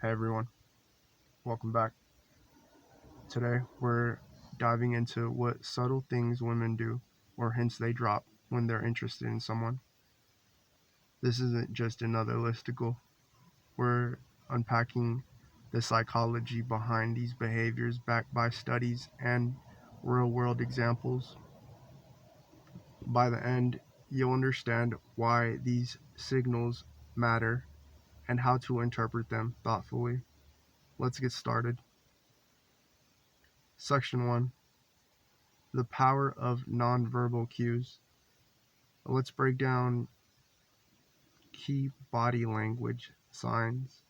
Hey everyone, welcome back. Today we're diving into what subtle things women do or hints they drop when they're interested in someone. This isn't just another listicle. We're unpacking the psychology behind these behaviors backed by studies and real world examples. By the end, you'll understand why these signals matter and how to interpret them thoughtfully. Let's get started. Section 1: The power of nonverbal cues. Let's break down key body language signs.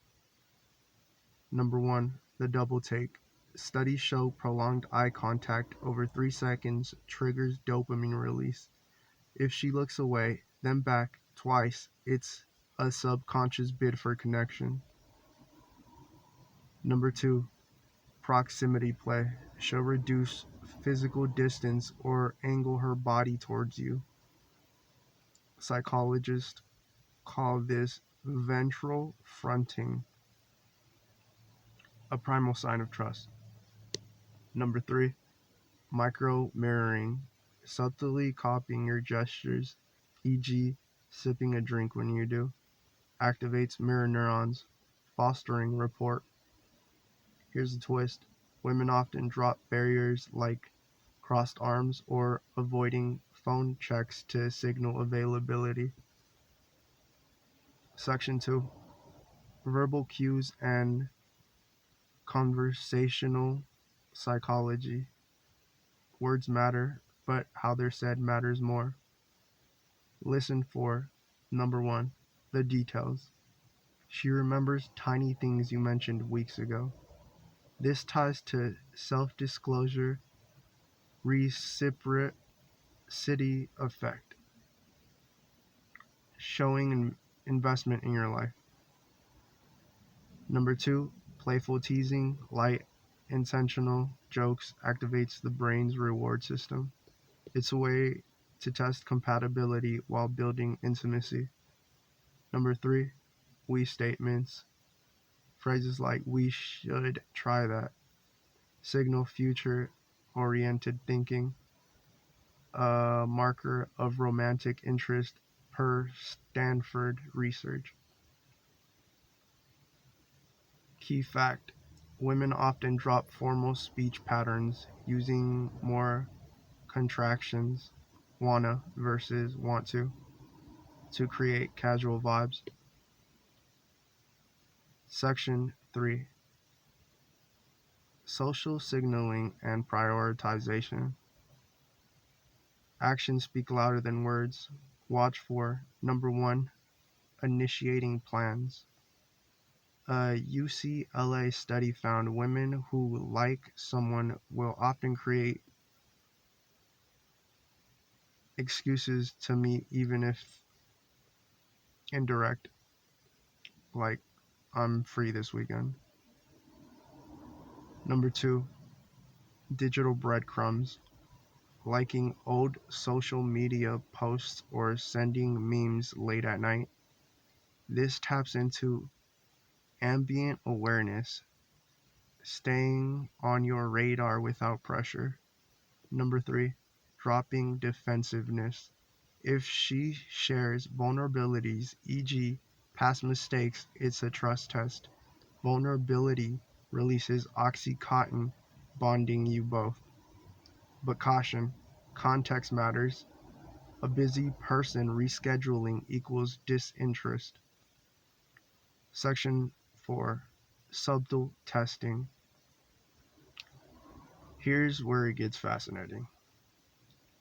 Number 1, the double take. Studies show prolonged eye contact over 3 seconds triggers dopamine release. If she looks away, then back twice, it's a subconscious bid for connection. Number 2, proximity play. She'll reduce physical distance or angle her body towards you. Psychologists call this ventral fronting, a primal sign of trust. Number 3, micro mirroring, subtly copying your gestures, e.g., sipping a drink when you do, activates mirror neurons, fostering rapport. Here's a twist: women often drop barriers like crossed arms or avoiding phone checks to signal availability. Section 2, verbal cues and conversational psychology. Words matter, but how they're said matters more. Listen for: number 1, the details. She remembers tiny things you mentioned weeks ago. This ties to self disclosure, reciprocity effect, showing an investment in your life. Number 2, playful teasing, light, intentional jokes activates the brain's reward system. It's a way to test compatibility while building intimacy. Number 3, we statements. Phrases like "we should try that" signal future oriented thinking, a marker of romantic interest per Stanford research. Key fact: women often drop formal speech patterns using more contractions, wanna versus want to create casual vibes. Section 3, social signaling and prioritization. Actions speak louder than words. Watch for: number 1, initiating plans. A UCLA study found women who like someone will often create excuses to meet, even if indirect, like "I'm free this weekend." Number 2, digital breadcrumbs. Liking old social media posts or sending memes late at night. This taps into ambient awareness, staying on your radar without pressure. Number 3, dropping defensiveness. If she shares vulnerabilities, e.g., past mistakes, it's a trust test. Vulnerability releases oxytocin, bonding you both. But caution, context matters. A busy person rescheduling equals disinterest. Section 4, subtle testing. Here's where it gets fascinating.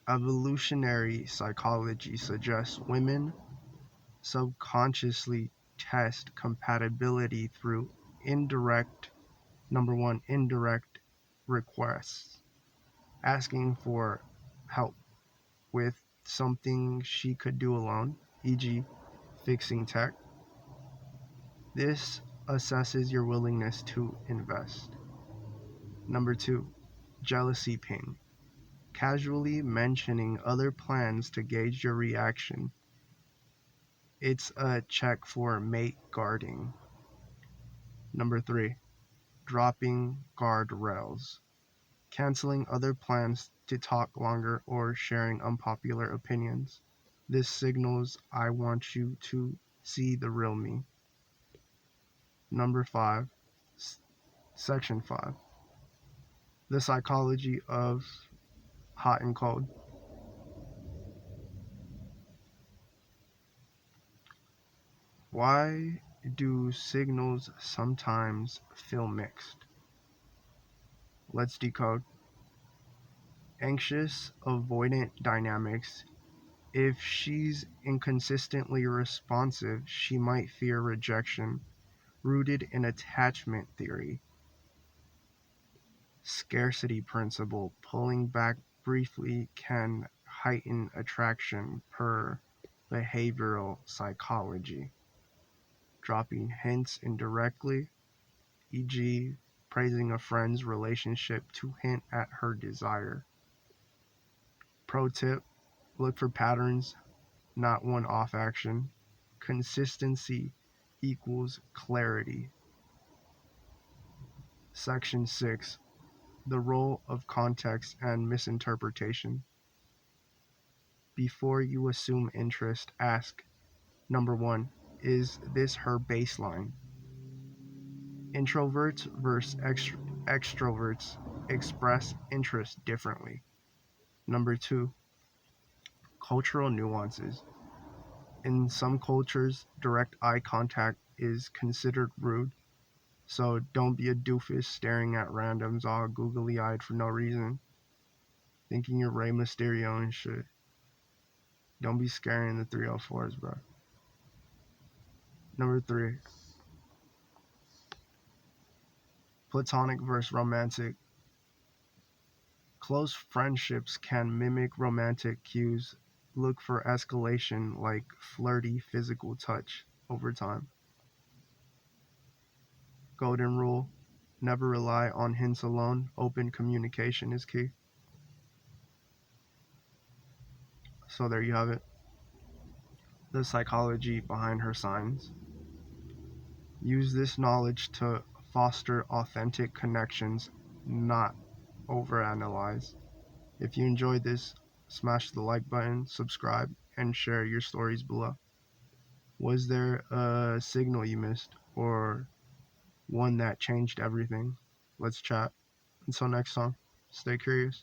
Evolutionary psychology suggests women subconsciously test compatibility through indirect, number 1, indirect requests, asking for help with something she could do alone, e.g., fixing tech. This assesses your willingness to invest. Number 2, jealousy ping. Casually mentioning other plans to gauge your reaction. It's a check for mate guarding. Number 3, dropping guardrails, canceling other plans to talk longer or sharing unpopular opinions. This signals I want you to see the real me. Number 5, Section 5, the psychology of hot and cold. Why do signals sometimes feel mixed? Let's decode. Anxious, avoidant dynamics. If she's inconsistently responsive, she might fear rejection, rooted in attachment theory. Scarcity principle, pulling back briefly can heighten attraction per behavioral psychology. Dropping hints indirectly, e.g., praising a friend's relationship to hint at her desire. Pro tip, look for patterns, not one off action. Consistency equals clarity. Section 6, the role of context and misinterpretation. Before you assume interest, ask: number 1, is this her baseline? Introverts versus extroverts express interest differently. Number 2, cultural nuances. In some cultures, direct eye contact is considered rude, so don't be a doofus staring at randoms all googly eyed for no reason, thinking you're Rey Mysterio and shit. Don't be scaring the 304s, bro. Number 3, platonic versus romantic. Close friendships can mimic romantic cues. Look for escalation like flirty physical touch over time. Golden rule: never rely on hints alone. Open communication is key. So there you have it. The psychology behind her signs. Use this knowledge to foster authentic connections, not overanalyze. If you enjoyed this, smash the like button, subscribe, and share your stories below. Was there a signal you missed or one that changed everything? Let's chat. Until next time, stay curious.